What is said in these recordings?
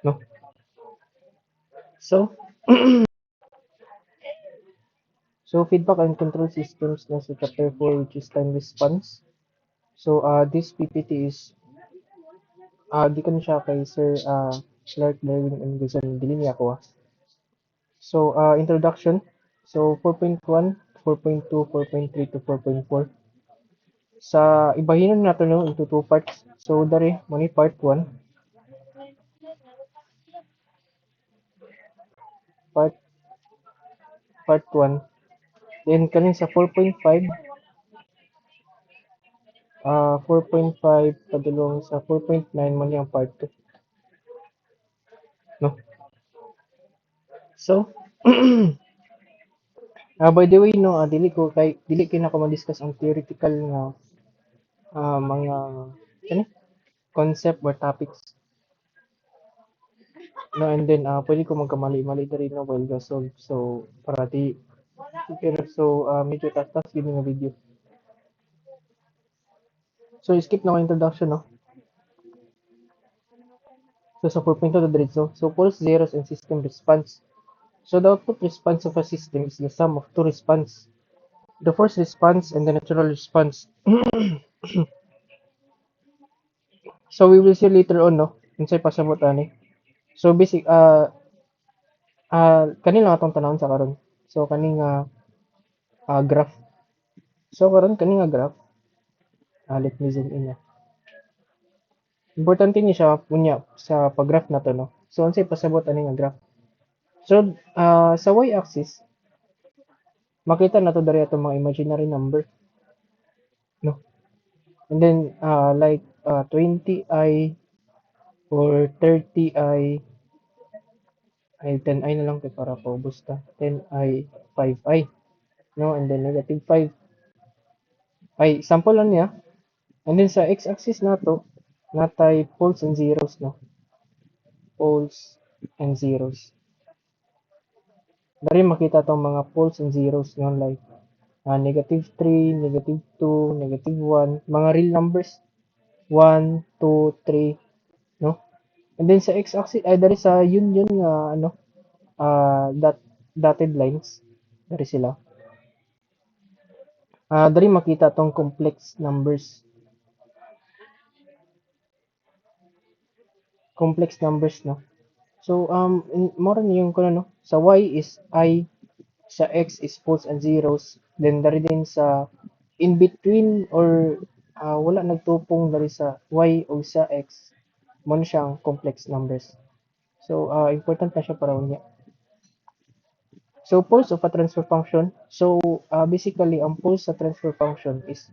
no? So, so feedback and control systems na sa chapter 4, which is time response. So, this PPT is, di ko na siya kay Sir Clark Darwin and Guzman Dilinya ko. So, introduction. So, 4.1, 4.2, 4.3 to 4.4. Sa ibahin natin no, into two parts. So, dari, mani part 1, part, part 1. Then, kanin sa 4.5, 4.5, padulong sa 4.9, mani ang part 2. No? So, by the way, no, dili ko na ko ma-discuss ang theoretical nga mga ano, concept or topics. No, and then pwede ko magkamali-mali na rin no, while solve. So, para di, pero so, medyo tatas yun yung video. So, skip na ko introduction, no? So, sa 4.2 to diretso. So, pulse, zeros, and system response. So, the output response of a system is the sum of two response. The force response and the natural response. So, we will see later on, no? Unsay pasabot ani. So, kanina atong tanawon sa karon. So, kaning graph. So, karon kaning graph, let me zoom in. Importante ni siya punya sa pag-graph na to, no? So, unsay pasabot ani nga graph. So, sa y-axis, makita na to dari atong mga imaginary number, no? And then, like 20i or 30i, ay 10i na lang kay para paubos ta. 10i, 5i, no? And then negative 5. Ay, sample lang niya. And then sa x-axis na to, natay poles and zeros, no? Poles and zeros. Dari makita tong mga poles and zeros yun like negative 3, negative 2, negative 1, mga real numbers 1, 2, 3, no? And then sa x-axis ay dari sa yun nga ano dotted lines dari sila. Dari makita tong complex numbers. Complex numbers, no? So more na yung kuno no. Sa y is I, sa x is poles and zeros, then dari din sa in between or wala nagtupong dari sa y o sa x mo na siyang complex numbers. So important na siya para unya. So poles of a transfer function. So basically ang poles sa transfer function is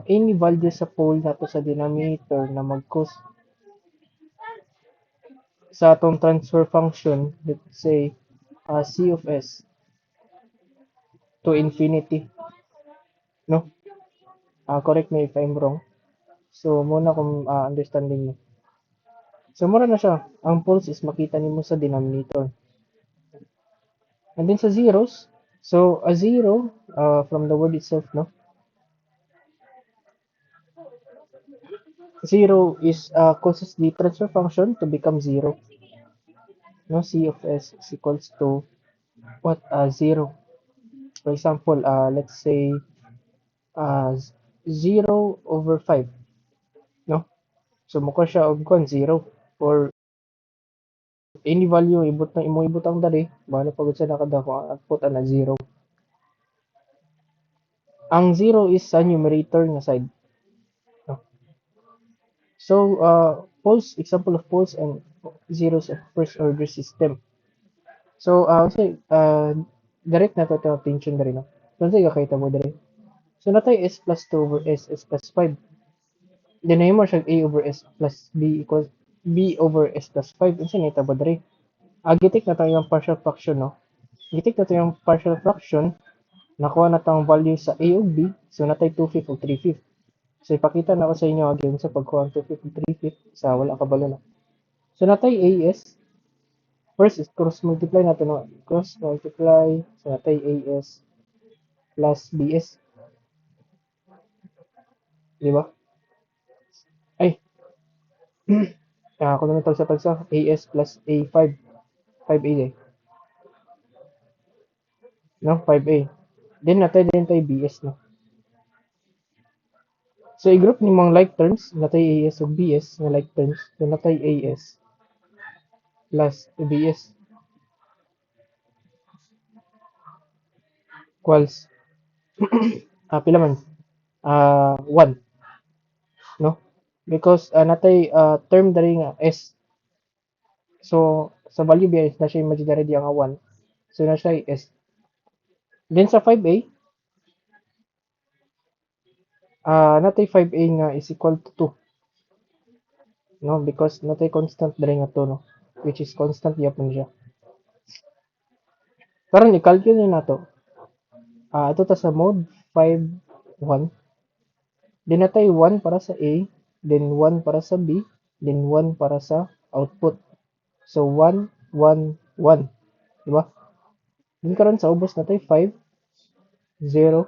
any value sa pole nato sa denominator na mag-cause sa atong transfer function, let's say c of s to infinity, no? Correct me if I'm wrong. So muna kung understanding mo. So mura na siya. Ang poles is makita nimo sa denominator. And then sa zeros, so a zero from the word itself, no? Zero is causes the transfer function to become zero. No, c of s is equals to what? Zero. For example, let's say uh, 0 over 5, no? So mukha siya og 0 or any value ibot na imo ibutang dali, bahala pagod sa nakadako ang output ana 0. Ang 0 is sa numerator nga side. No? So, poles, example of poles and zeros of first order system. So, direct na to attention dali, no? So, say kakita mo dali. So, natay s plus 2 over s plus 5. Then, mo siya a over s plus b equals b over s plus 5. Ano siya naitabo dali? Gitik na tayo yung partial fraction, no? Gitik na tayo yung partial fraction. Nakuha na tayong value sa a o b. So, natay 2/5 o 3/5. So, ipakita na ko sa inyo again sa pagkuha ng 2/5 o 3/5 sa wala kabalo na. So, natay as. First is cross multiply natin, no? Cross multiply. So, natay as plus bs. Di ba? Ay, Kung naman tagsa-tagsa, AS plus A5, 5A eh, no? 5A. Then natay din tayo BS, no? So i-group ni mga like terms, natay AS ug BS nga like terms, then natay AS plus BS equals pila man? 1, no? Because natay term dari nga S. So sa value BS na siya imaginary di nga 1. So na siya S. Then sa 5A, natay 5A nga is equal to 2, no? Because natay constant dari nga 2, no? Which is constant yapon siya. Karon i-calculate nato. Ito ta sa mode 5, 1. Then natay 1 para sa A, then 1 para sa B, then 1 para sa output. So 1, 1, 1, di ba? Then karon sa ubos natay 5, 0,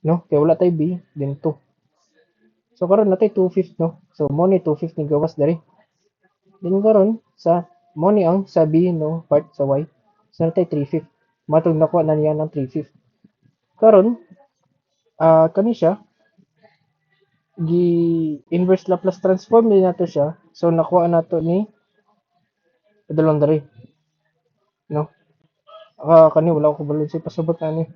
no? Kaya wala tay B, then 2. So karon natay 2/5, no? So mo ni 2/5 ni gawas dari. Then karon sa mo ni ang sa B, no, part sa Y. So natay 3/5. Matug nakuha na niya ng 3/5. Karon kani siya gi inverse Laplace transform din nato siya. So nakuha nato ni padulong dari, no? Kani wala ko balon si pasabot ani,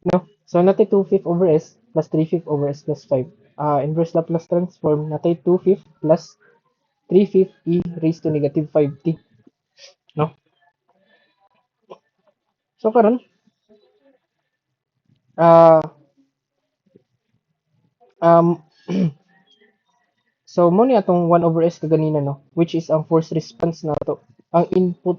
no? So natay 2/5 over S plus 3/5 over S plus 5. Inverse Laplace transform natay 2/5 plus 3/5 e raised to negative 5t, no? So karon ah um so mo ni atong 1 over S kaganina, no, which is ang force response nato. Ang input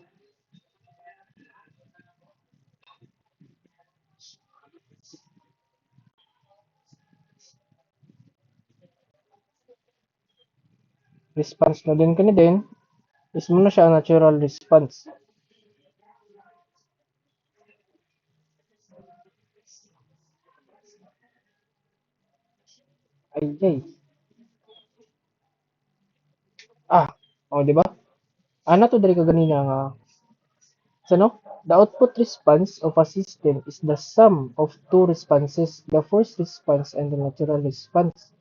response na din kani din is mo na siya ang natural response. Ay ay. Di ba? To diri kaganina nga so no, the output response of a system is the sum of two responses, the force response and the natural response.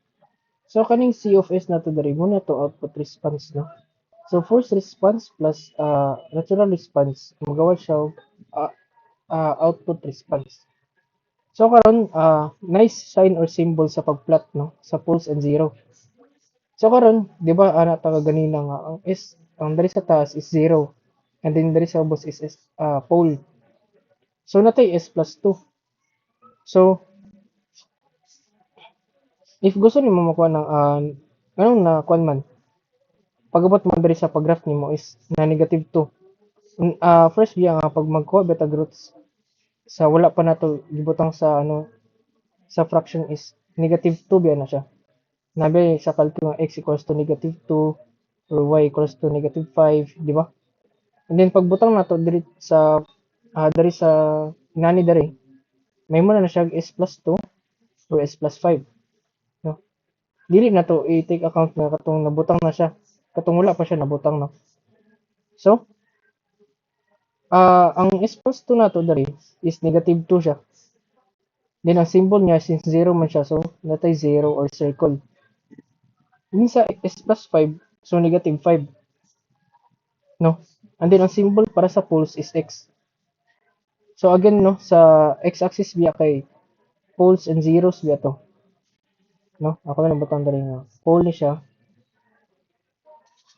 So kaning C of S nato diri mo na to output response, no. So force response plus natural response magawa siya og output response. So karon nice sign or symbol sa pagplot, no, sa poles and zero. So karon, di ba ana ta ganina nga ang diri sa taas is 0 and then diri sa ubos is pole. So natay S plus 2. So if gusto nimo makuha ng anong na kuan man, pag-abot mo diri sa pag-graph nimo is na negative 2. First biya nga pag magkuha beta roots sa wala pa nato gibutang sa sa fraction is negative 2 biya na siya. Nabi sa kalkul nga x equals to negative 2 or y equals to negative 5, di ba? And then pagbutang nato diri sa diri sa nani diri, may mo na siya s plus 2 or s plus 5, no? Dili na to i-take account na katong nabutang na siya. Katong wala pa siya nabutang, no? So, ang s plus 2 nato diri is negative 2 siya. Then ang symbol niya since 0 man siya, so natay 0 or circle. Then sa s plus 5, so negative 5, no? And then ang symbol para sa poles is x. So again, no, sa x-axis biya kay poles and zeros biya to, no? Ako na nabutang dali nga pole ni siya,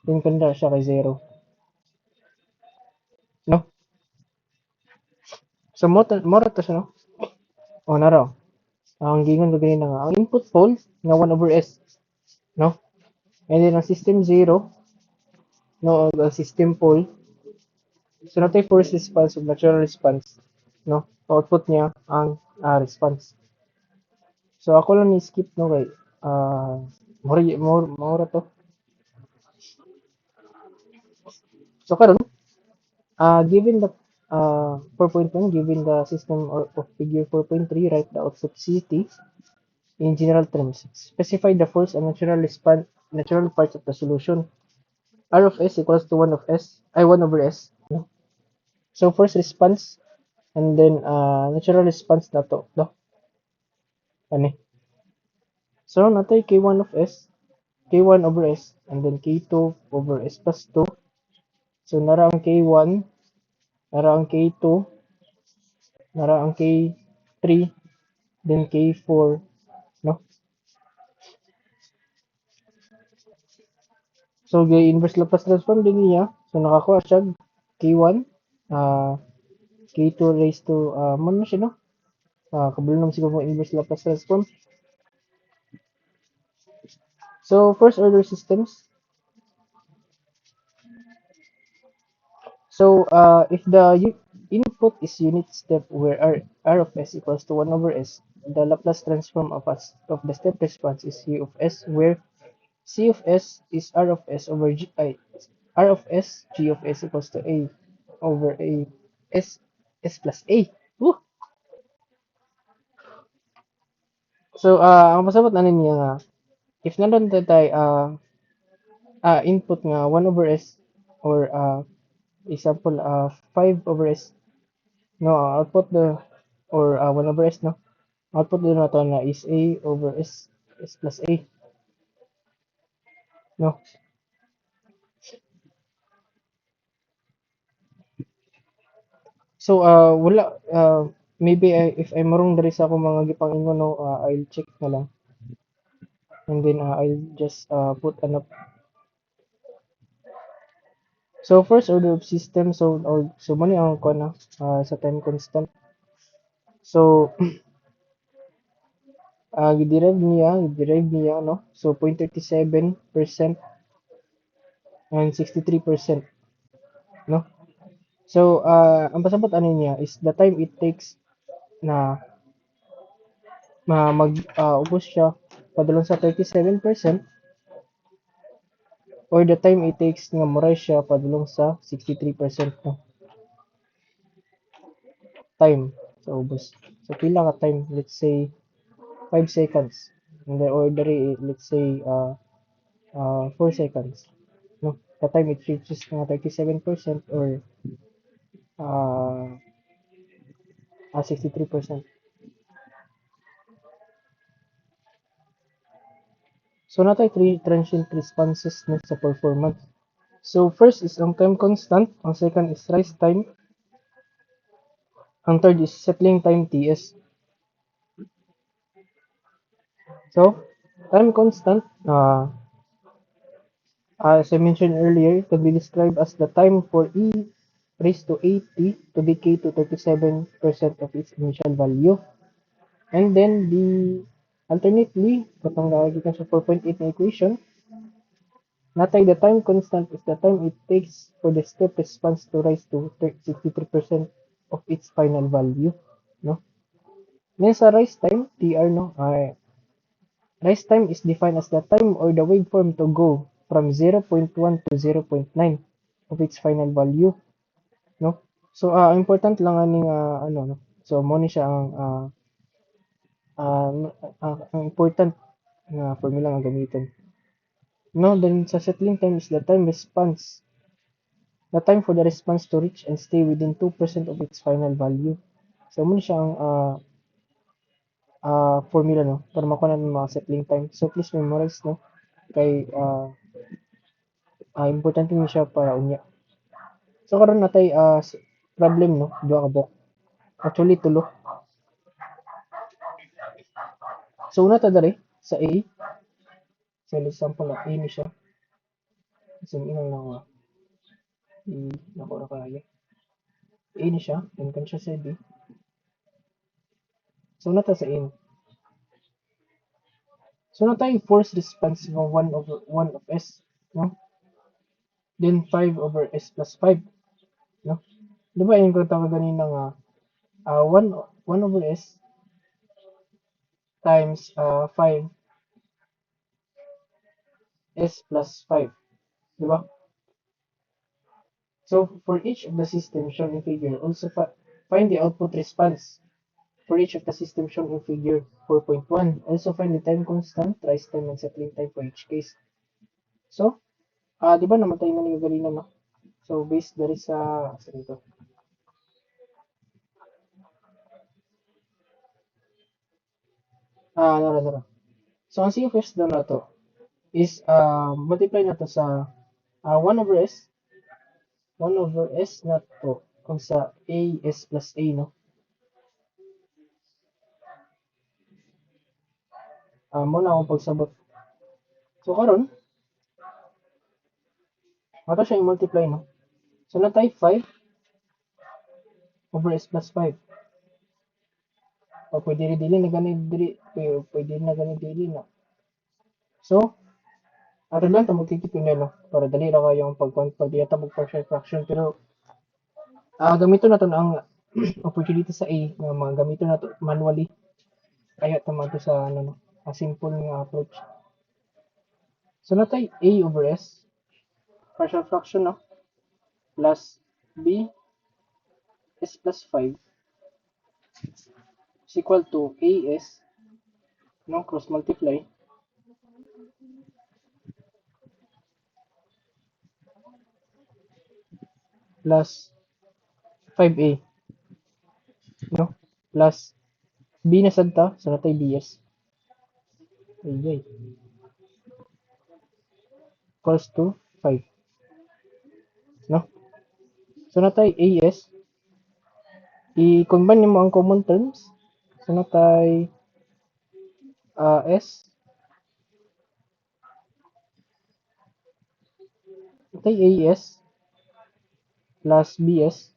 then kanda siya kay 0, no? So mo ra to siya, no? Naraw. Ang gingon ko ganina nga ang input pole nga 1 over s, no? And then ang system 0, no, ang system pole. So natay force response ug natural response, no? Output niya ang response. So ako lang ni skip, no, kay more to. So karon given the 4.1, given the system of figure 4.3, write the output CT in general terms. Specify the force and natural response. natural parts of the solution. R of S equals to 1 of S, I 1 over S. No? So first response, and then natural response na to. No? Ano eh? So natay K1 of S, K1 over S, and then K2 over S plus 2. So nara ang K1, nara ang K2, nara ang K3, then K4, no? So inverse Laplace transform din niya. So nakakuha siya K1, uh, K2 raised to man siya no? Kabalo naman siguro mo inverse Laplace transform. So first order systems. So if the input is unit step where R of S equals to 1 over S, the Laplace transform of the step response is U of S, where C of S is R of S over R of S, G of S equals to A over A S S plus A. Woo! So ang pasabot na niya nga if nandun tayo input nga 1 over S or example 5 over S no output the or 1 over S no output din nato na is A over S plus A no. So wala maybe if I'm wrong diri sa akong mga gipangingon no I'll check na lang and then I'll just put ano. So first order of system so mani ang ko na sa time constant. So giderive niya no. So 0.37% and 63% no. So ang pasabot ano niya is the time it takes na mag ubos siya padulong sa 37% or the time it takes nga moray siya padulong sa 63% no time sa ubos. So pila ka time, let's say 5 seconds and then or let's say 4 seconds no the time it reaches nga 37% or 63%. So natay three transient responses na sa performance. So first is ang time constant, ang second is rise time, ang third is settling time TS. So time constant as I mentioned earlier, it can be described as the time for e raised to 80 to decay to 37% of its initial value. And then the alternately, katong gikan sa 4.8 na equation, natay the time constant is the time it takes for the step response to rise to 63% of its final value, no? Then sa rise time, TR no, rise time is defined as the time or the waveform to go from 0.1 to 0.9 of its final value, no? So important lang aning ano no. So mo ni siya ang important nga formula nga gamiton. No, then sa settling time is the time response. The time for the response to reach and stay within 2% of its final value. So mo ni siya ang formula no para makuha natin mga settling time. So please memorize no kay importante ni siya para unya. So karon natay problem no, duha ka buok. Actually tulo. So una ta diri sa A. So example na A ni siya. So inang na nako ra kaya. A ni siya, then kan siya sa B. So nata sa A. So natay force response ng 1 over 1 of S, no? Then 5 over S plus 5, no? Di ba yung tawag ganina nga 1 over S times 5 S plus 5, di ba? So for each of the system shown in figure, also find the output response for each of the system shown in figure 4.1. Also find the time constant, rise time, and settling time for each case. So, di ba namatay na ni Gagarina, no? So, based dari sa dito. Nara. So, ang CFS daw na to is, multiply na to sa 1 over S, 1 over S na to kung sa A, S plus A, no? Muna akong pagsabot. So, karon mata siya i-multiply, no? So, na type 5 over S plus 5. O, pwede rin dili na ganit dili, pwede na ganit dili na. So, ato lang ito magtitipin na, no? Para dali ra kayo ang pagdiyata mag partial fraction. Pero, gamito na to na ang opportunity sa A, nga mga gamito na to manually. Kaya tama to sa, ano, no? A simple nga approach. So, na tayo A over S, partial fraction, no? Plus B, S plus 5 is equal to AS, no? Cross multiply, plus 5A, no? Plus B na sadta, so natay BS. Ayay. Equals to 5, no? So natay AS, i-combine mo ang common terms. So natay S, natay AS plus BS,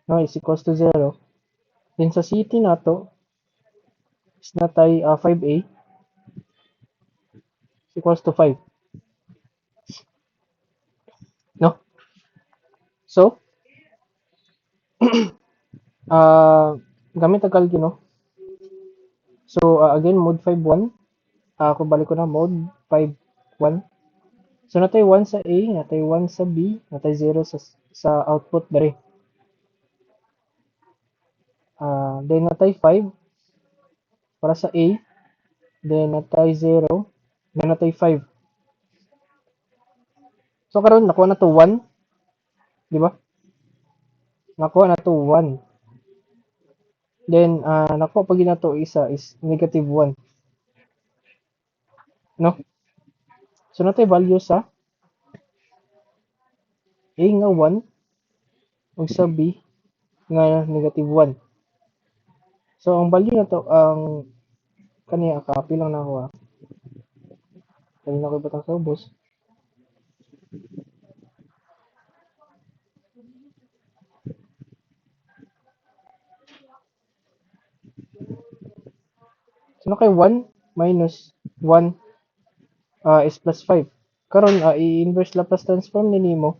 no, is equals to 0. Then sa city nato is natay 5A is equals to 5, no? So, gamit ang kalki, no? So, again, mode 5.1. Kung balik ko na, mode 5.1. So, natay 1 sa A, natay 1 sa B, natay 0 sa output dari. Then, natay 5 para sa A. Then, natay 0. Then, natay 5. So, karon nakuha na to 1. Di ba? Nakuha na to 1. Then, nakuha pag na to isa is negative 1. No? So, natay value sa A nga 1 ug sa B nga negative 1. So, ang value na to, ang kaniya, copy lang na ako, kanina ko batang sa ubos. So, na kay 1 minus 1 is plus 5. Karon, i-inverse Laplace transform ni nimo.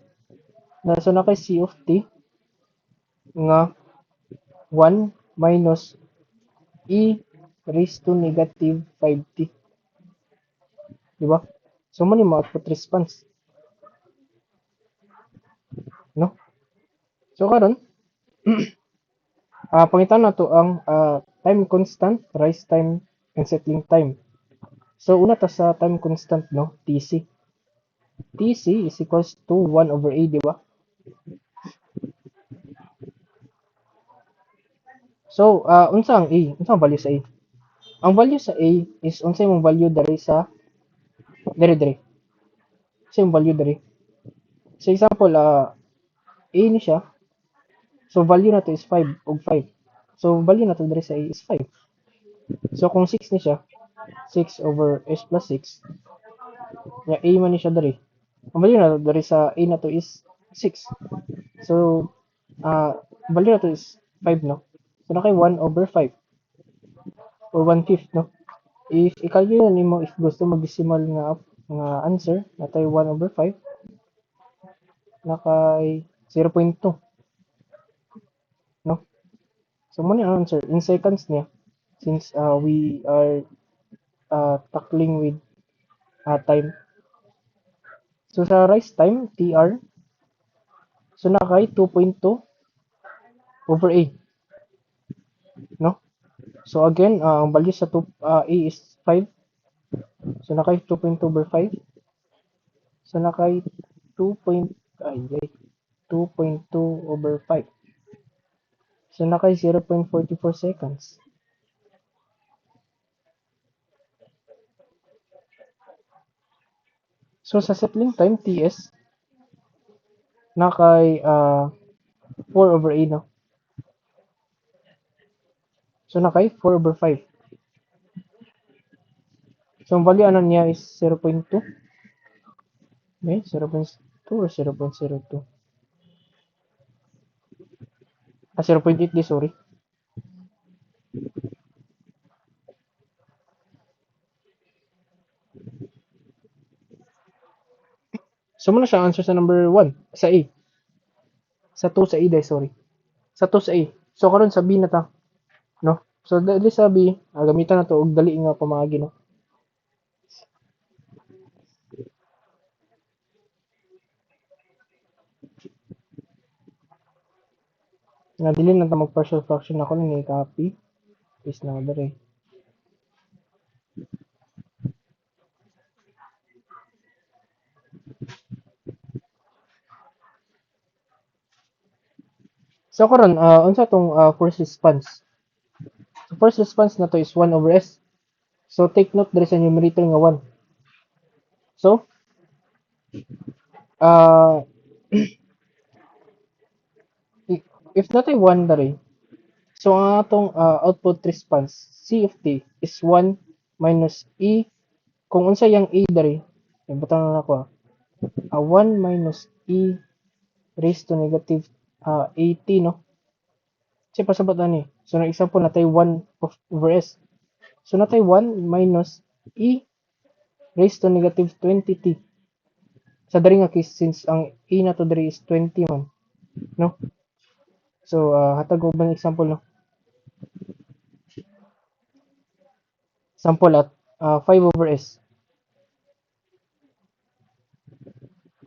So, na kay C of t nga 1 minus e raised to negative 5t. Di ba? So, mo ni output response. No? So, karon, pangitan na to ang time constant, rise time, and settling time. So, una ta sa time constant, no? Tc. Tc is equals to 1 over a, di ba? So, unsa ang a? Unsa ang value sa a? Ang value sa a is unsa imong value dari sa dire. Unsa imong value dari? So, example, a ni siya. So, value na to is 5 og 5. So, value na to dari sa a is 5. So, kung 6 ni siya, 6 over s plus 6, ya a man ni siya dari. Ang value na to dari sa a na to is 6. So, value na to is 5, no? So, na kay 1 over 5 or 1/5, no? If i-calculate nimo if gusto mag-decimal nga answer, natay 1 over 5, nakay 0.2, no? So, mo ang answer in seconds niya since we are tackling with time. So, sa rise time, TR, so nakay 2.2 over A, no? So, again, ang value sa A is 5. So, nakay 2.2 over 5. So nakay 2 point ay, ay 2.2 over 5. So nakay 0.44 seconds. So sa settling time TS nakay 4 over A no. So nakay 4 over 5. So ang value ano niya is 0.2. Okay, 0.2 or 0.02. 0.8 di sorry. So muna siya answer sa number 1 sa A. Sa 2 sa A dai sorry. Sa 2 sa A. So karon sa B na ta, no? So dali sa B, gamitan na to og dali nga pamaagi no. Nga dili na ta mag partial fraction ako ni copy paste na dere. So karon unsa tong first response? So first response na to is 1 over S. So take note dere sa numerator nga 1. So uh, if natay 1 dere, so ang atong output response C of t is 1 minus E kung unsa yang A dere, ibutang na ako 1 minus E raised to negative 80 no. Kasi pasabot ani. So na example natay 1 over S. So natay 1 minus E raised to negative 20t. Sa diri nga case since ang A na to diri is 20 man, no? So hatag ko ba example no? Sample at 5 over S.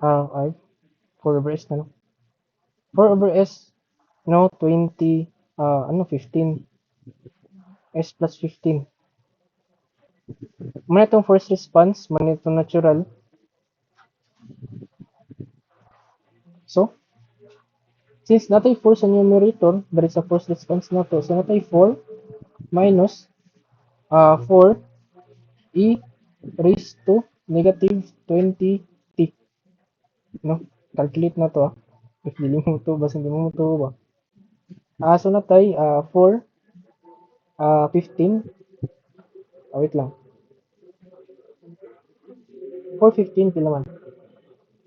Ay 4 over S na no. 4 over S no 20 ano 15 S plus 15. Muna itong first response, muna itong natural. So, since natay 4 sa numerator, dahil sa first response na to, so natay 4 minus 4 e raised to negative 20t. No? Calculate na to if dili mo to, basta hindi mo to ba. So natay 4, 15, wait lang. 4, 15 pila man.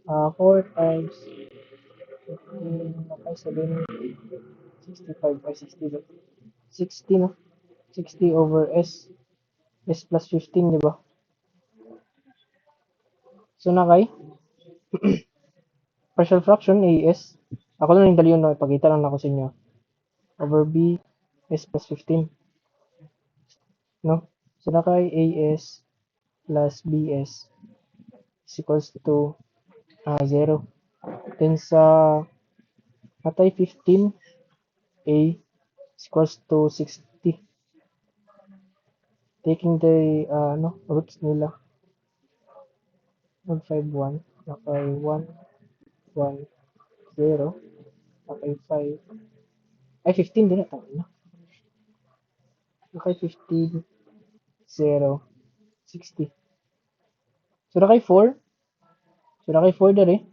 4 times 15, natay 7, 65, ay 60 ba? 60 no? 60 over S. S plus 15, di ba? So na kay partial fraction AS. Ako lang yung dali yun, no? Ipakita lang ako sa inyo. Over B S plus 15. No? So na kay AS plus BS is equals to 0. Then sa natay 15 A is equals to 60. Taking the roots nila. 151 nakay 1, 1, 0 nakay 5 ay 15 din na tayo na. Nakay 15, 0, 60. So nakay 4. So nakay 4 dere.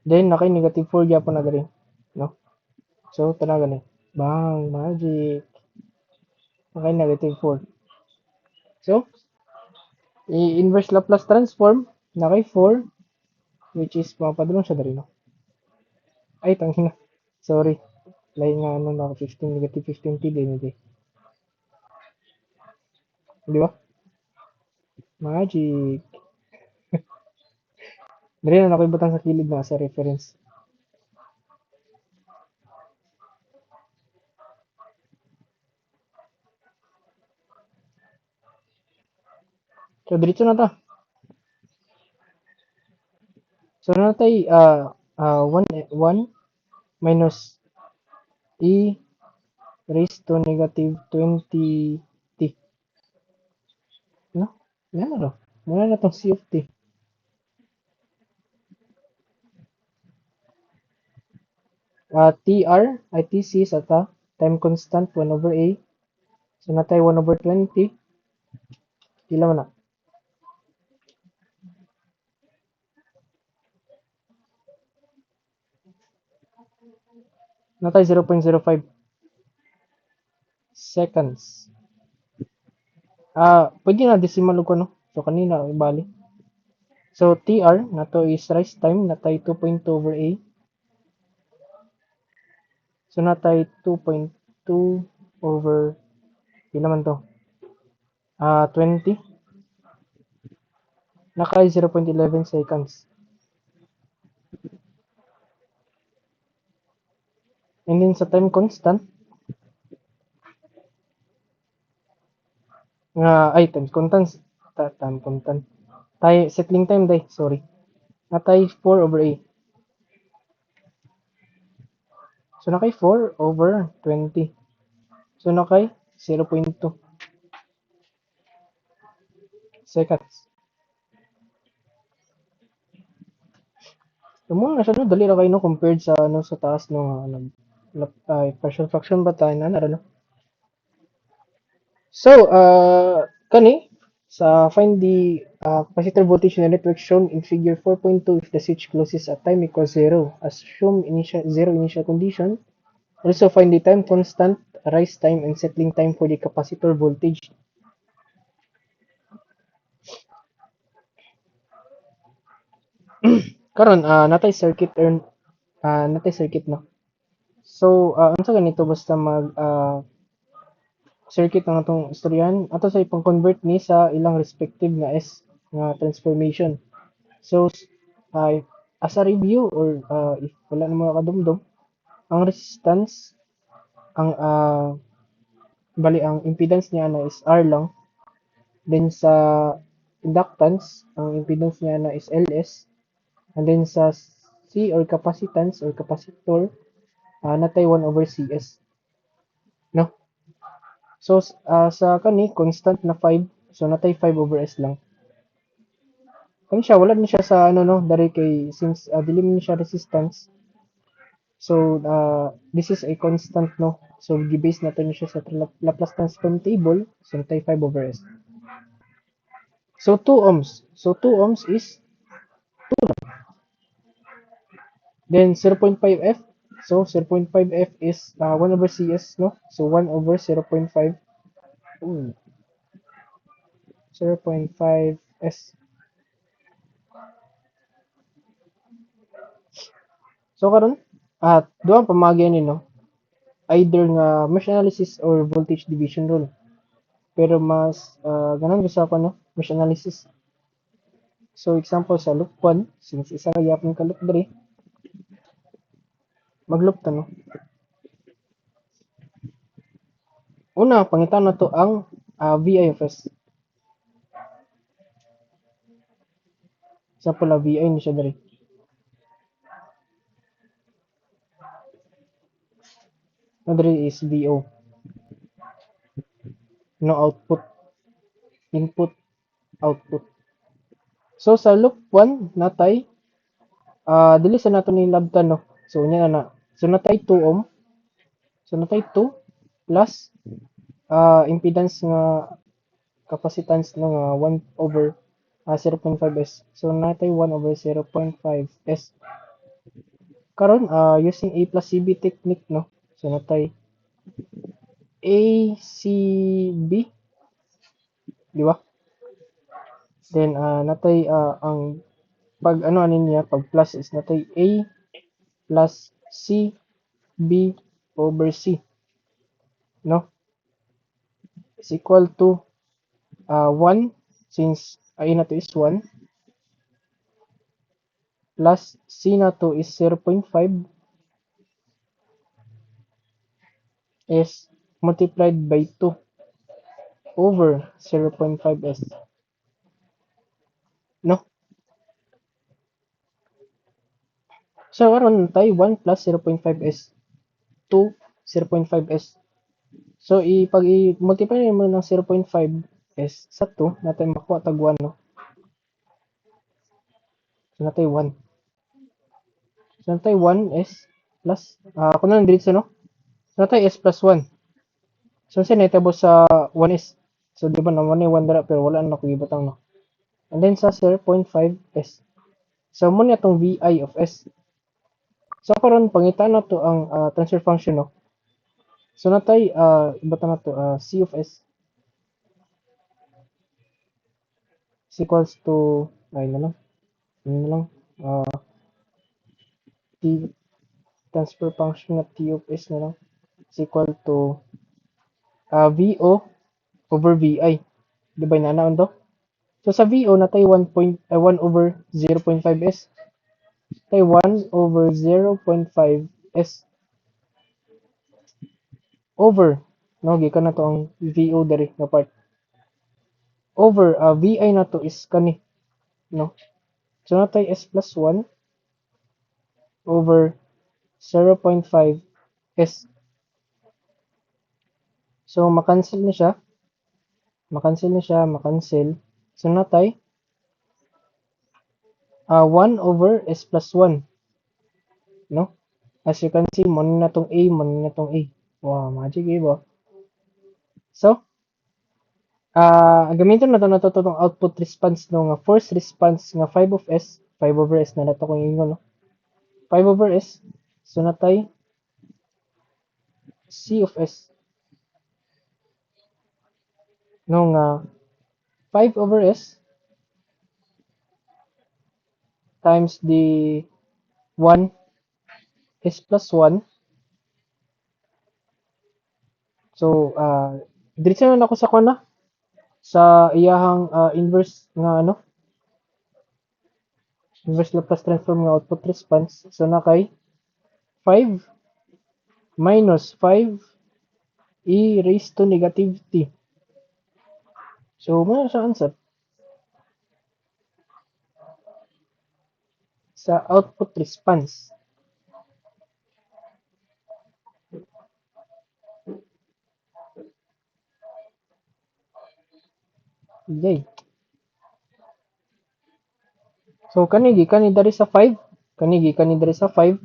Then nakay negative 4 gyapon na dere, no? So tara gani. Bang magic. Nakay negative 4. So i-inverse Laplace transform nakay 4 which is mapadulong siya dere, no? Ay tangina. Sorry. Lain nga ano na 15 negative 15t din hindi. Di ba? Magic. Dere na nakibutang sa kilid na sa reference. So diretso na ta. So natay 1 minus e raised to negative 20t. Yan na, muna na tong C of T. TR ay TC sa time constant 1 over A. So natay 1 over 20. Kila man na. Natay 0.05 seconds. Pwede na decimal ko no. So kanina ibali. So TR nato is rise time natay 2.2 over A. So natay 2.2 over pila man to? 20. Nakay 0.11 seconds. And then sa time constant ay time constant time constant. Settling time day, sorry. Natay 4 over A. So nakay 4 over 20. So nakay 0.2 seconds. So mo na siya no, dali ra kay no compared sa ano sa taas no partial fraction ba tayo na ano. So kani sa find the capacitor voltage in the network shown in figure 4.2 if the switch closes at time equals 0. Assume zero initial condition. Also find the time constant, rise time, and settling time for the capacitor voltage. Karon natay circuit no. So unsa ganito basta mag circuit ang atong istoryahan ato sa ipang convert ni sa ilang respective na S nga transformation. So as a review or if wala na mga kadumdum, ang resistance ang bali ang impedance niya na is R lang. Then sa inductance, ang impedance niya na is LS. And then sa C or capacitance or capacitor, natay 1 over CS. No? So, sa kani, constant na 5. So, natay 5 over S lang. Kani siya, wala ni siya sa ano no, dari kay, since dilim ni siya resistance. So, this is a constant no. So, gibase natin siya sa Laplace transform table. So, natay 5 over S. So, 2 ohms. So, 2 ohms is then 0.5 F. So 0.5 F is 1 over CS, no? So 1 over 0.5. 0.5 S. So karon duha pamagi ni no. Either nga mesh analysis or voltage division rule. Pero mas ganun gusto ako no, mesh analysis. So example sa loop 1, since isa ra gyapon ka loop diri, magloop ta no. Una, pangitan na to ang VI of S. Example na VI ni siya diri. Na diri is VO. No output, input, output. So sa loop 1 natay dili sa nato ni labtan no. So unya na. So natay 2 ohm. So natay 2 plus impedance nga capacitance no nga 1 over 0.5 S. So natay 1 over 0.5 S. Karon using A plus CB technique no. So natay ACB, di ba? Then natay ang pag ano anin niya pag plus is natay A plus C B over C, no? Is equal to 1 since A na to is 1 plus C na to is 0.5 is multiplied by 2 over 0.5 S, no? So aron tayo 1 plus 0.5 S 2 0.5 S. So pag i-multiply mo ng 0.5 S sa 2 natay makuha tag 1 no. So natay 1. So natay 1 S plus kuno lang diretso no. So natay S plus 1. So sa nahitabo sa 1 S. So di ba naman ni 1 dara pero wala na ko gibutang no. And then sa 0.5 S. So mo na itong VI of S. So karon pangitaan na to ang transfer function no. So natay ibatan na to C of S is equals to ay na lang. Ano na lang T transfer function na T of S na lang is equal to VO over VI. Di ba inanaon to? So sa VO natay 1 over 0.5 S. Tay 1 over 0.5 S over no gikan na to ang VO diri nga part over VI na to is kani no. So natay S plus 1 over 0.5 S. So makancel na siya, makancel. So natay 1 over S plus 1 no. As you can see mo na tong A, mo na tong A. Wow, magic eh ba? So gamiton na to tong output response no nga force response nga 5 of S, 5 over S na nato kung ingon no. 5 over S. So natay C of S no nga 5 over S times the 1 S plus 1. So diretso na ako sa kuna sa iyahang inverse nga ano, inverse Laplace transform nga output response. So na kay 5 minus 5 e raised to negative t. So mo sa answer sa output response. Yay. So kani gikan ni dari sa 5, kani gikan ni dari sa 5,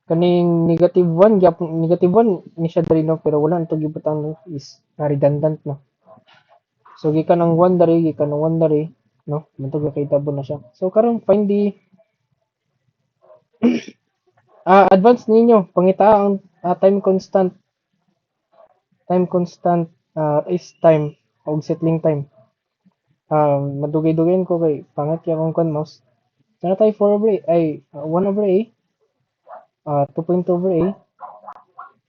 kaning negative 1 gyapon negative 1 ni siya dari no pero wala nito gibutang no is redundant no. So gikan ang 1 dari, gikan ang 1 dari no, matug kay na siya. So karon find the advance ninyo pangita ang time constant is time og settling time. Madugay-dugayin ko kay pangat kaya akong kon mouse. Sana tayo 4 over A, ay 1 over A, 2.2 over A,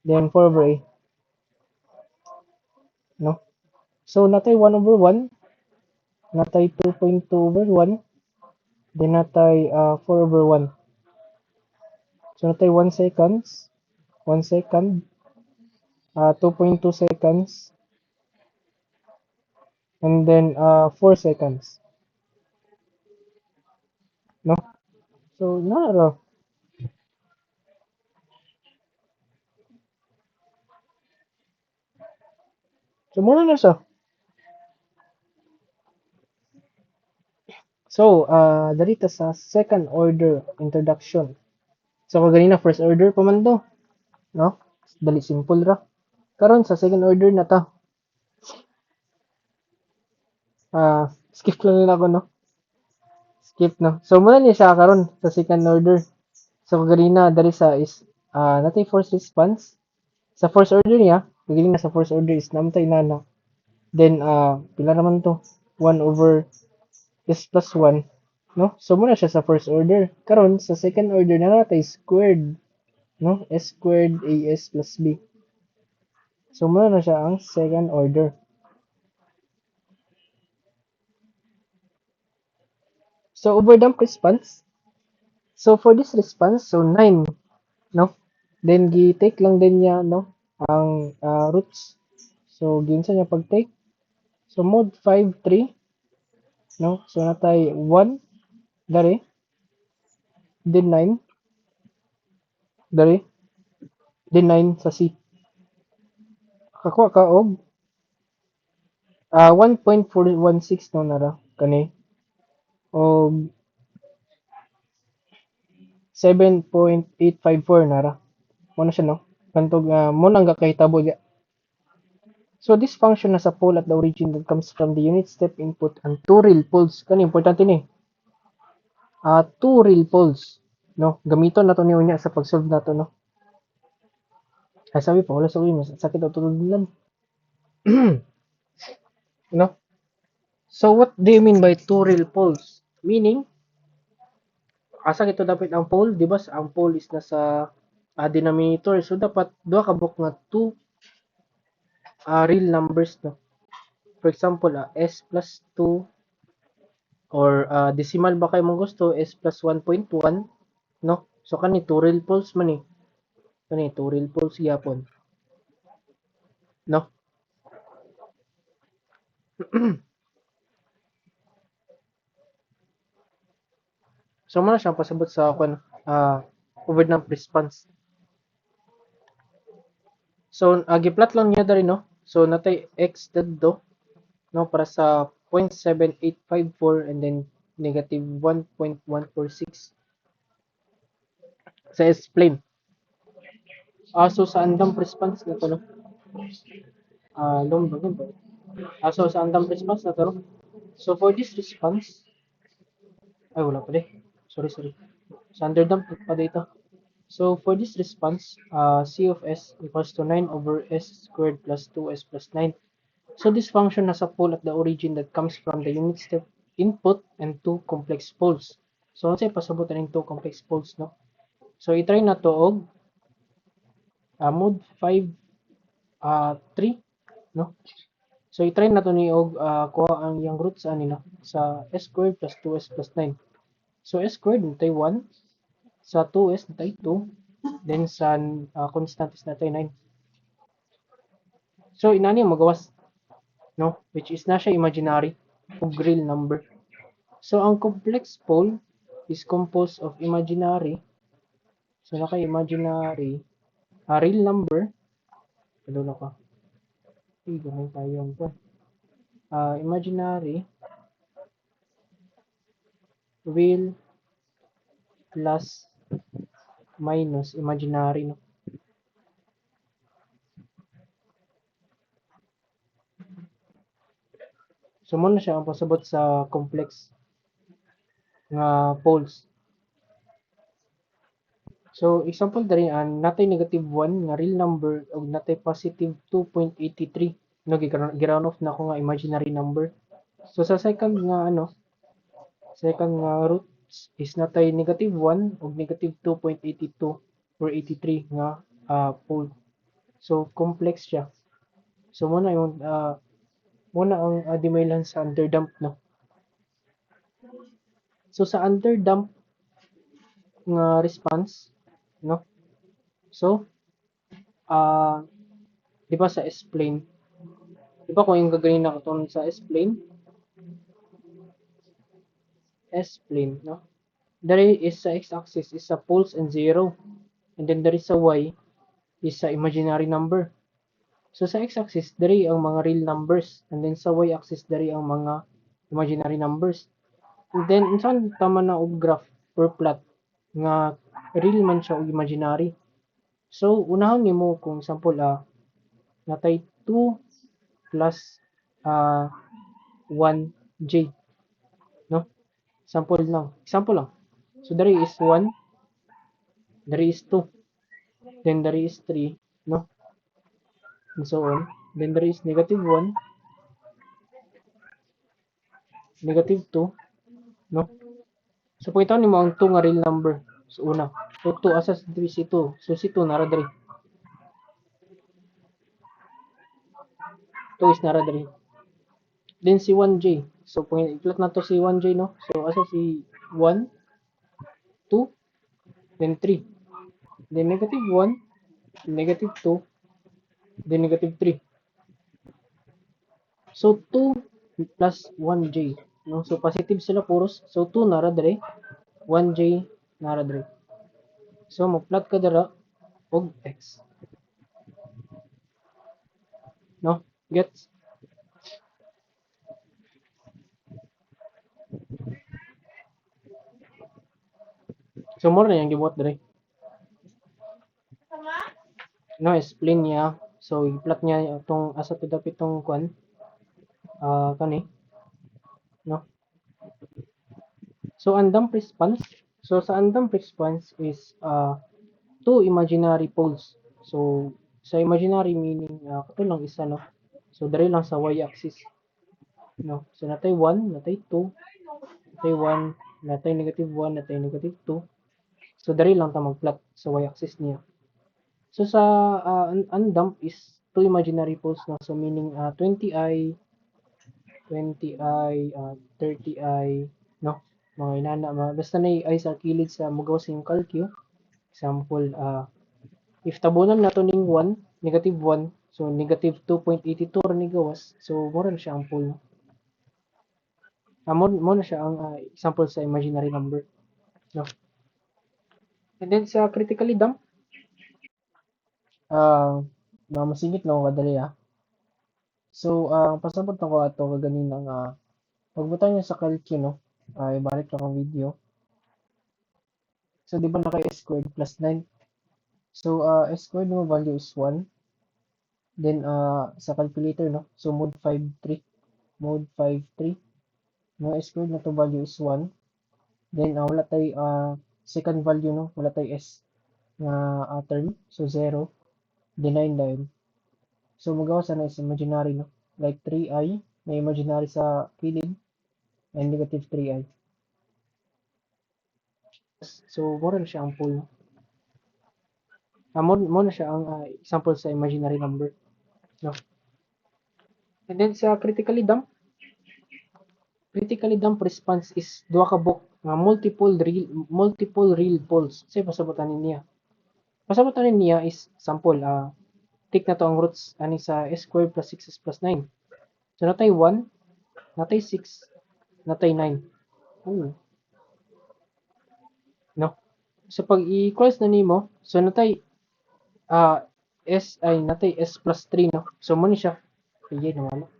then 4 over A, no? So natay 1 over 1, natay 2.2 over 1, then natay 4 over 1. So natay 1 seconds, 1 second, 2.2 seconds, and then 4 seconds, no? So nara. So muna na siya. So dali ta sa second order introduction. So kung ganina first order pa man to, no? Dali simple ra. Karon sa second order na ta. Skip lang nila ako no. Skip no. So muna ni siya karon sa second order. So kung ganina dali sa is natay force response. Sa first order niya, beginning na sa first order is namatay nana. Then pila naman to? 1 over s plus 1. No? So muna siya sa first order. Karon sa second order na natay squared. No? S squared as plus b. So muna na siya ang second order. So overdamp response. So for this response, so 9, no? Then gi-take lang din niya, no? Ang roots. So ginsa niya pag-take. So mod 5, 3, no? So natay 1 dari, then 9 dari, then 9 sa C. Kakuha ka og 1.416 no nara kani o 7.854 nara. Mo na siya no. Kantog mo nang gakahitabo ya. So this function has a pole at the origin that comes from the unit step input and two real poles. Kani importante ni. Two real poles. No, gamiton nato ni unya sa pag-solve nato no. Ay sabi pa wala sa uwi mas sakit ang tululan. No. So what do you mean by two real poles? Meaning asa ito dapat ang pole, di ba? Ang pole is nasa denominator. So dapat duha ka buok nga two real numbers no. For example, s plus 2 or decimal ba kayo mong gusto, s plus 1.1 no. So kani two real poles man eh. Kani two real poles gyapon. No. So mo na siyang pasabot sa over ng response. So giplat lang niya dari no. So natay x dadto no para sa 0.7854 and then negative 1.146 sa explain. So sa andam response na to no. Long ba ba? So sa andam response na to no. So for this response ay wala pa Sorry. Sa underdamp pa dito. So for this response, C of s equals to 9 over s squared plus 2s plus 9. So this function has a pole at the origin that comes from the unit step input and two complex poles. So unsay pasabot aning two complex poles no? So i-try na to og mod 5 3 no? So i-try na to ni og kuha ang yang root sa ani no? Sa s squared plus 2s plus 9. So s squared natay 1, sa 2s natay 2, then sa constant is natay 9. So inani magawas no, which is na siya imaginary ug real number. So ang complex pole is composed of imaginary, so naka imaginary real number, kadula ka gamay tayo ang imaginary real plus minus imaginary no. So mo na siya ang pasabot sa complex nga poles. So example diri natay negative 1 nga real number ug natay positive 2.83 no giround off na ko nga imaginary number. So sa second nga roots is natay negative 1 ug negative 2.82 or 83 nga pole. So complex siya. So muna yung muna ang dimailan sa underdamp no. So sa underdamp nga response no. So di ba sa S-plane, di ba kung yung gaganin na katon sa S-plane no. There is sa x-axis is sa poles and zero, and then there is sa y is sa imaginary number. So sa x-axis dari ang mga real numbers, and then sa y-axis dari ang mga imaginary numbers. And then unsan tama na og graph or plot nga real man siya og imaginary. So unahon nimo kung example natay 2 plus 1j no. Example lang. So dari is 1, dari is 2, then dari is 3 no, and so on. Then there is negative 1, negative 2 no. So pakita nimo ang 2 nga real number. So una, so 2 asa si 2. So si 2 nara diri. 2 is nara diri. Then si 1j. So kung i-plot na to si 1j no. So asa si 1, 2, then 3. Then negative 1, negative 2, then negative 3. So 2 plus 1j no. So positive sila puros. So 2 nara diri, 1j nara diri. So mo-plot ka dira og x. No? Gets? So more na yung gibuhat dire. No, explain niya. So i-plot niya itong asa to dapit tong kwan. Kani, no? So undamp response. So sa undamp response is two imaginary poles. So sa imaginary meaning kato lang isa no. So dali lang sa y-axis no. So natay 1, natay 2, natay 1, natay -1, natay -2. So dali lang ta mag-plot sa y-axis niya. So sa undamp is two imaginary poles no. So meaning 20i, 20i, 30i no. Mga inana, basta na i sa kilid sa mugaw sa yung calcu. Example, if tabunan nato ning 1, -1, so -2.82 ra ni gawas. So mura na siya ang pole. Mo na siya ang example sa imaginary number, no. And then sa critically dump, masingit na ako kadali So, pasabot na ko ato kaganina nga pagbutang niya sa calcu, no. Ibalik lang ang video. So, di ba naka s squared plus 9? So, s squared mo value is 1. Then, sa calculator, no. So, mode 53. Mode 53. No, s squared na to value is 1. Then, wala tayo second value, no. Wala tayo s nga term. So, 0. Then 9 dahil. So, magawa sana is imaginary, no. Like 3i, may imaginary sa kilid, and negative 3i. So, more na siya ang pool, no. Mo na siya ang example sa imaginary number, no. And then sa critically dump response is duha ka book nga multiple real poles. Say pasabotan niya. Pasabotan niya is sample take na to ang roots ani sa s squared plus 6s plus 9. So natay 1, natay 6, natay 9. Oo, no. So pag i-equals na nimo, so natay ah natay s plus 3 no. So mo ni siya. Sige naman.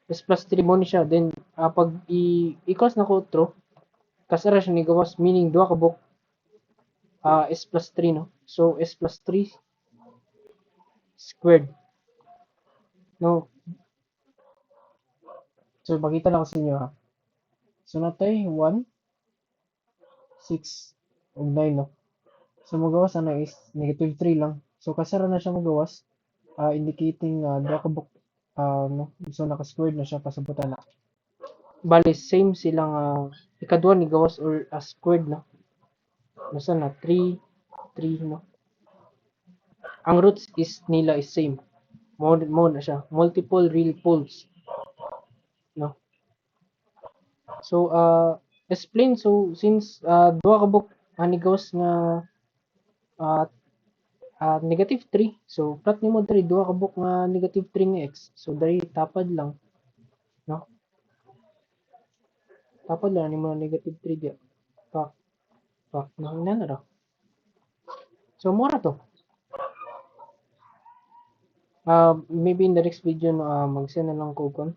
S plus 3 mo ni siya. Then pag i-equals na ko true, kasara siya ni gawas meaning duha ka book s plus 3 no. So s plus 3 squared no. So pakita lang ko sa inyo So natay 1, 6, ug 9 no. So magawas na is negative 3 lang. So kasara na siya magawas indicating duha ka book no. So naka-squared na siya pasabutan na. Bali same silang ikaduha ni gawas or squared no. Basta na 3, 3 no. Ang roots is nila is same. Mo na siya. Multiple real poles. No. So, explain. So, since duha ka book gawas nga uh, negative 3. So, plot nimo diri duha ka book nga negative 3 nga x. So, diri tapad lang. No? Tapad lang nimo negative 3 diya. Pak, pak. Nahingnan na ra. So, mura to. Maybe in the next video mag-send na lang ko kon.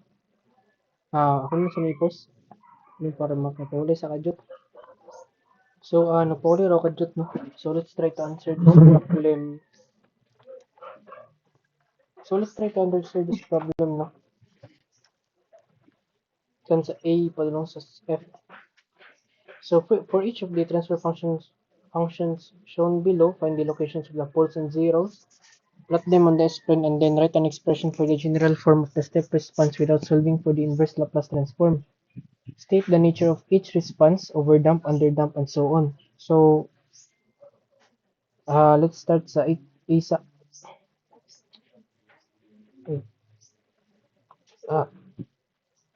Ako na sa post para makapuli sa kadyot. So, napuli raw kadyot no. So, let's try to answer this problem. So, let's try to answer this problem no. Dyan sa A, padulong sa F. So, for each of the transfer functions shown below, find the locations of the poles and zeros. Plot them on the S-plane and then write an expression for the general form of the step response without solving for the inverse Laplace transform. State the nature of each response, overdamp, underdamp, and so on. So, let's start sa isa. Okay.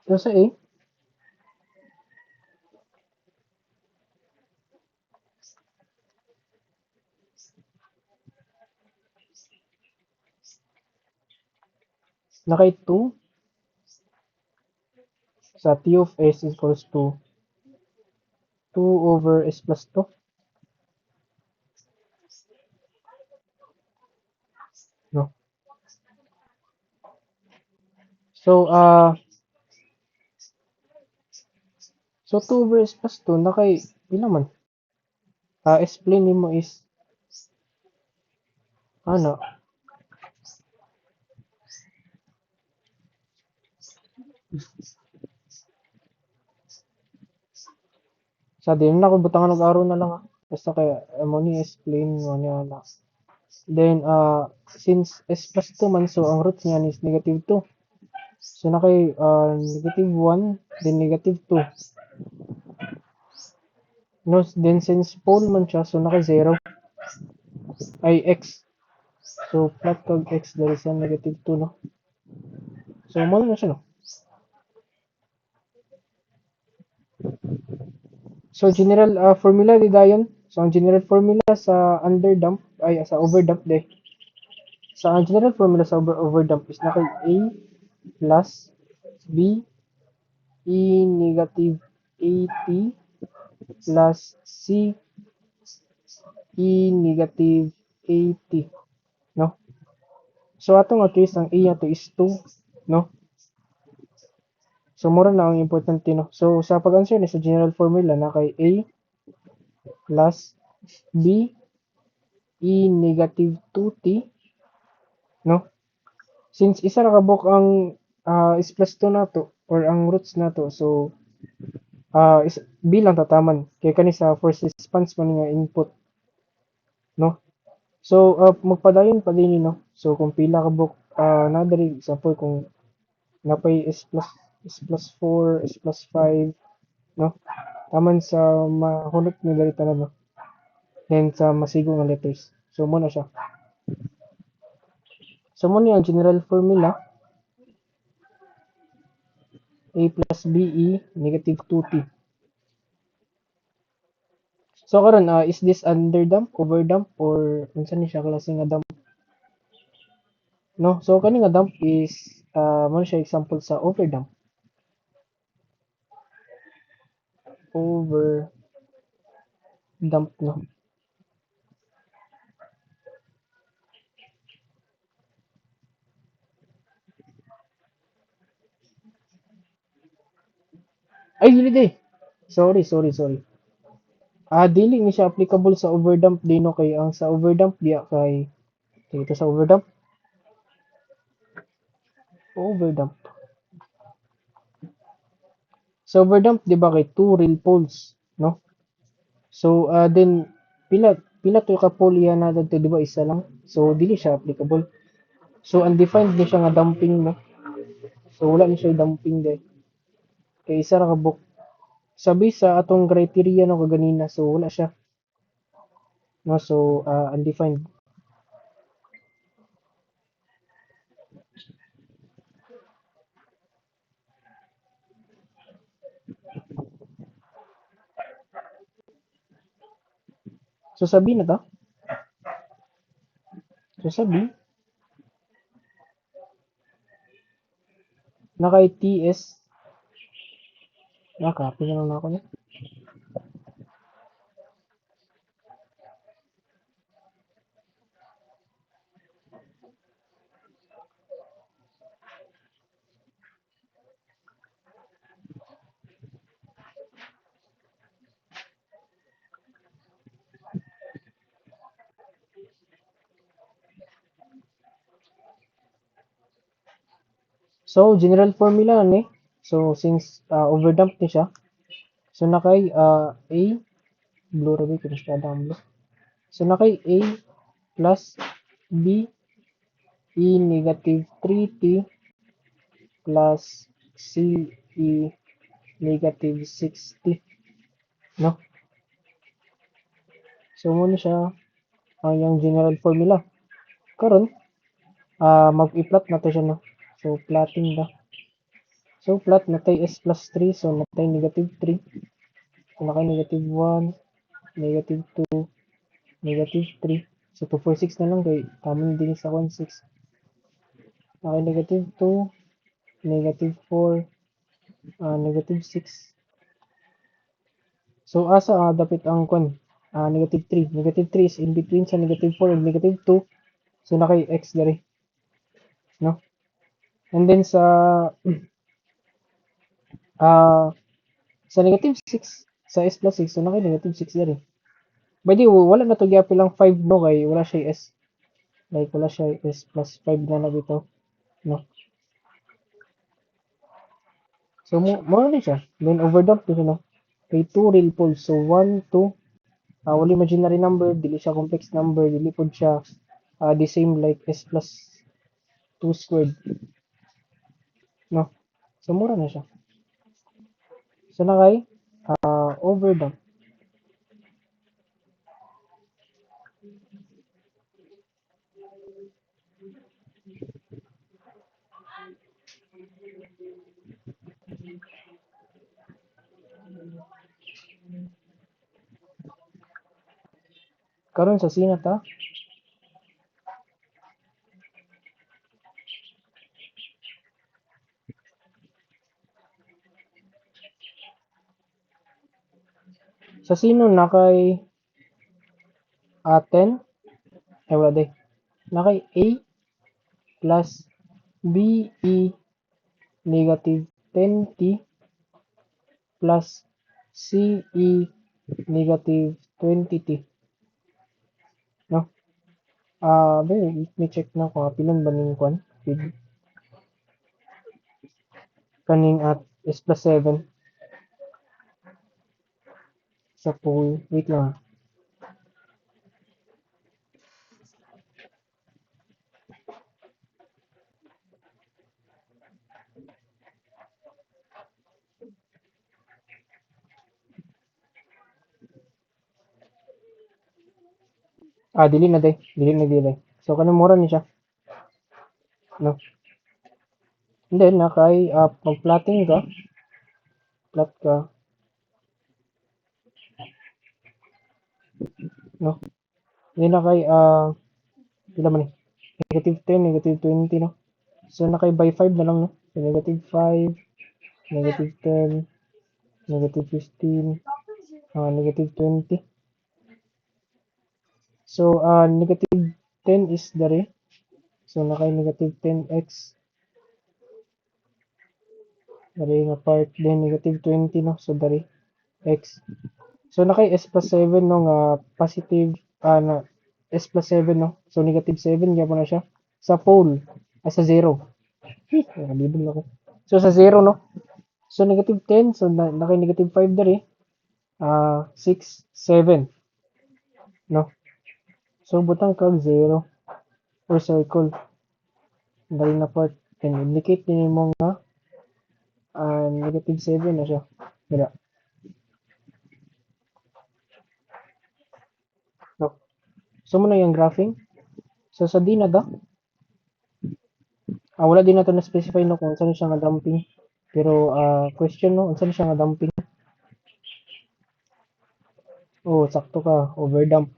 So sa A, nakay 2 sa T of S equals to 2 over S plus 2. No. So, 2 over S plus 2 nakay pila man? explain nimo is ano, sa din na ko butangan og araw na lang ah. Basta kaya mo ni explain mo niya na. Then since s plus 2 man so ang root niya is negative 2. So na kay negative 1 then negative 2. No, then since pole man siya so na kay 0 ay x. So plot kag x there is a negative 2 no. So mo na siya no. So general formula di dayon. So ang general formula sa underdump ay sa overdump de. Sa ang general formula sa overdump is na kay a plus b e negative at plus c e negative 80 no. So atong at least ang a ato is 2 no. So mura na ang importante no. So sa pag-answer ni sa general formula na kay a plus b e negative 2t no. Since isa ra ka buok ang is plus 2 nato or ang roots nato so is bilang tataman kay kani sa first response man nga input no. So magpadayon pa din no. So kung pila ka buok na diri example kung napay is plus 4 is plus 5 no. Taman sa mahunot ni diri tanan no. Then sa masigo nga letters. So mo na siya. So mo ni ang general formula a plus b e negative 2t. So karon is this underdump, overdump or unsa ni siya klase nga dump? No, so kani nga dump is mo siya example sa overdump. Overdump no. Ay dili di. Sorry. Dili ni siya applicable sa overdump dino kay ang sa overdump diya kay dito sa overdump. Sa overdump di ba kay two real poles, no? So then pila pila to ka pole iya na dito di ba isa lang. So dili siya applicable. So undefined ni siya nga dumping no. So wala ni siya dumping day. Kay isa ra ka book. Sabi sa atong criteria no kaganina so wala siya. No so undefined. So sabi na ta. So sabi na kay TS copy na lang ako niya. So general formula ni. So since overdump ni siya. So nakay A blue ra kay masyado ang blue. So nakay A plus B E negative 3T plus C E negative 6T. No? So muna siya ang yung general formula. Karon mag-i-plot na to siya no. So plotting da. So plot natay S plus 3 so natay negative 3. So nakay negative 1, negative 2, negative 3. So 246 na lang kay tama din sa 16. Nakay negative 2, negative 4, negative 6. So asa dapat ang kwan negative 3. Negative 3 is in between sa negative 4 and negative 2. So nakay x dere, no? And then ah sa negative 6 sa s plus 6 so nakay negative 6 dere. By the way, wala na to gyapon lang 5 no kay wala siya S. Like wala siya S plus 5 na bitaw. No. So mo na siya. Then overdump to siya no. Kay 2 real poles. So 1, 2. Wala imaginary number, dili siya complex number, dili pod siya the same like S plus 2 squared. No. So mura na siya. So na kay overdump. Karon sa sinata, sa sino na kay 10, ay wala day. Na kay A plus BE negative 10t plus CE negative 20t. No? May check na ko pilan ba ning kwan? Kaning at S plus 7 sa pool. Wait lang. Dili na day. Dili na day. So kanang mura ni siya. No? And then nakay pag-plotting ka, plot ka, no? Then nakay pila man ni? Negative 10, negative 20, no? So nakay by 5 na lang, no? So negative 5, negative 10, negative 15, negative 20. So negative 10 is dari. So nakay negative 10x dari nga part, then negative 20, no? So dari x. So nakay s plus 7 no nga positive na s plus 7 no. So negative 7 gyapon na siya sa pole sa 0. Nakalibol ako. So sa 0 no. So negative 10 so nakay negative 5 dari 6 7 no. So butang kag 0 or circle dari na part and indicate din mo nga negative 7 na siya. Dira. No. So mo na yung graphing. So sa di na da wala din nato na specify no kung saan siya nga dumping. Pero question no, unsa siya nga dumping? Oh, sakto ka, overdump.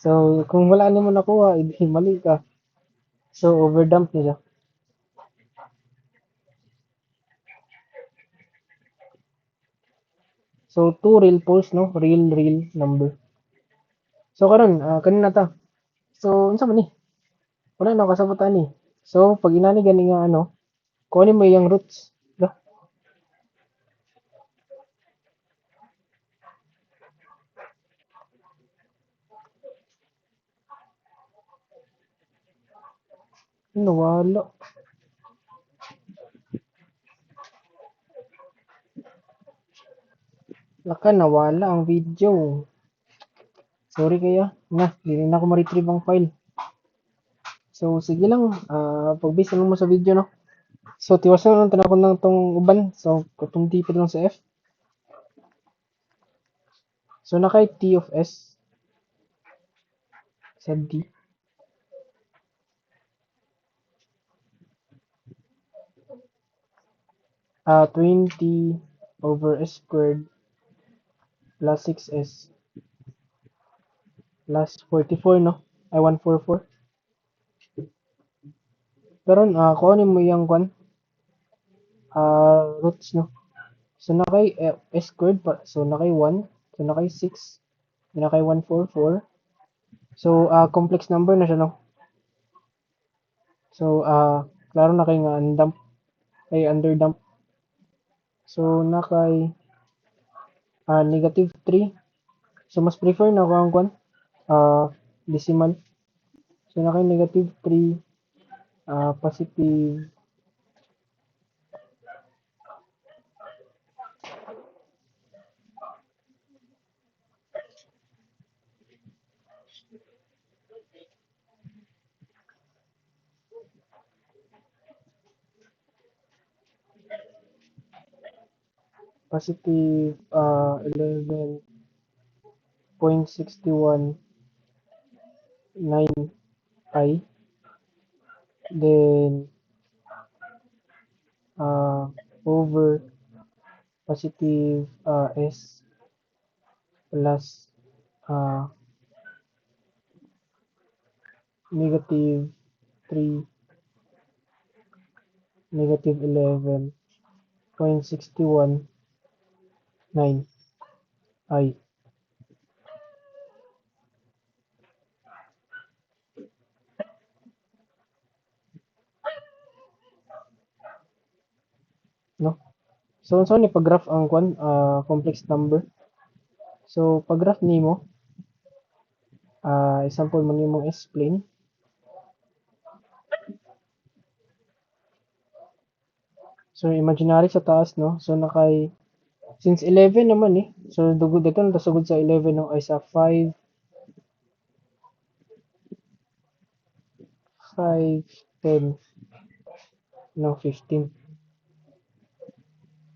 So kung wala nimo nakuha, edi mali ka. So overdump niya. So two real poles no, real number. So karon kanina ta. So unsa man ni? Wala na kasabutan ni. So pag inani gani nga ano, kunin mo yung roots. No? Nawala. Laka nawala ang video. Sorry kaya. Hindi na ako ma-retrieve ang file. So sige lang, pag-base mo sa video no. So tiwasan lang tanakon ng tong uban. So kung tipid lang sa F. So nakay T of S sa D. 20 over S squared plus 6S plus 44 no? Ay 144. Pero kunin mo yung kwan, roots no. So nakay S squared so nakay 1, so nakay 6, nakay 144. So complex number na siya no. So klaro na kay nga undump ay underdump. So nakay negative 3 So mas prefer na ako ang kwan, decimal. So na kay negative 3, positive positive 11.619 I, then over positive S plus uh, negative 3 negative 11.619 I, no? So ni pag-graph ang kwan, complex number. So pag-graph nimo, example mo nimong S-plane. So imaginary sa taas, no? So nakay since 11 naman eh. So dugod dito na tasugod sa 11 no ay sa 5 5 10 no 15.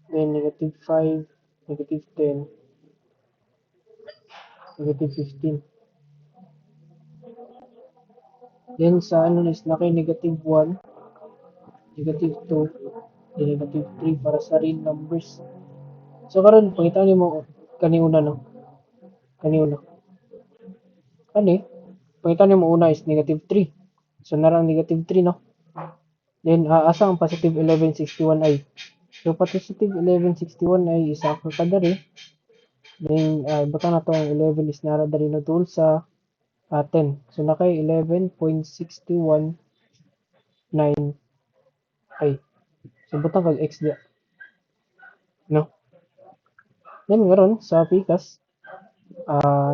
Then negative 5, negative 10, negative 15. Then sa ano is na kay negative 1, negative 2, then negative 3 para sa real numbers. So karon pangita nimo kaniuna no. Kaniuna. Kani pangita nimo una is negative 3. So narang negative 3 no. Then asa ang positive 1161 ay. So positive 1161 ay isa ka kadari. Then butang na to ang 11 is nara dali na tool sa 10. So nakay 11.619 ay. So butang kag x dia. No. Then ngaron sa pikas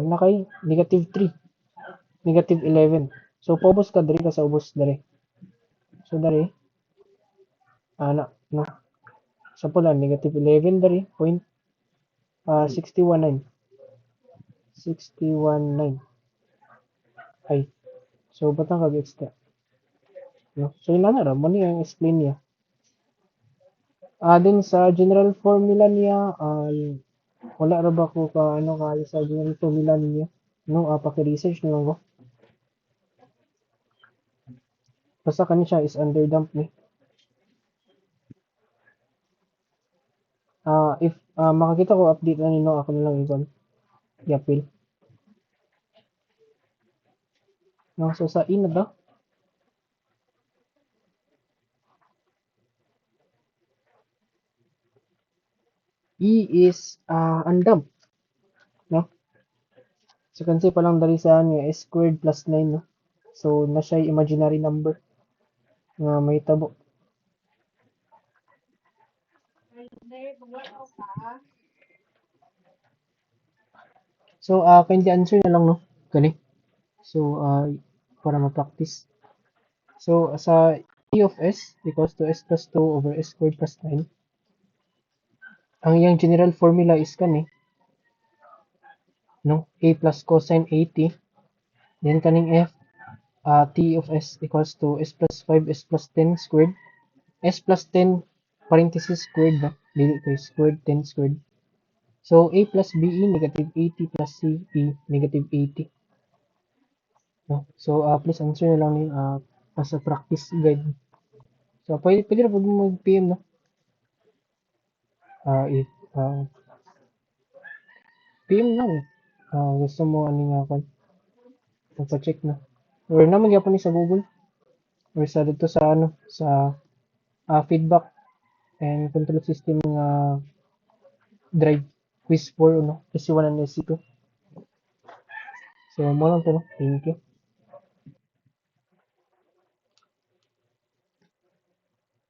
nakay negative 3, negative 11. So paubos ka diri ka sa ubos diri. So dari no. Sa pula negative 11 dari point 619. 619 ay. So butang kag x dia. No. So ina na ra mo ni ang explain niya. Din sa general formula niya wala ra ba ko ka ano kaayo sa general formula niya. No, paki-research na lang ko. Basta kani siya is underdamped ni. If makakita ko update na nino ako na lang ikon. Yapil. No, so sa ina ba? E is undamped. No? So kasi pa lang dali sa niya s squared plus 9 no. So na siya imaginary number nga may tabo. So kindly answer na lang no. Kani. So para ma-practice. So sa E of S equals to S plus 2 over S squared plus 9. Ang iyang general formula is kani no A plus cosine 80. Then kaning F T of S equals to S plus 5 S plus 10 squared. S plus 10 parenthesis squared ba? Dili kay squared 10 squared. So A plus BE negative 80 plus CE negative 80. No? So please answer na lang ni as a practice guide. So pwede na pag mag-PM no. If PM lang. Gusto mo ano nga kon magpa-check na. Or naman gyapon ni sa Google or sa dito sa ano sa feedback and control system nga drive quiz 4 no SC1 and SC2. So mo lang to no. Thank you.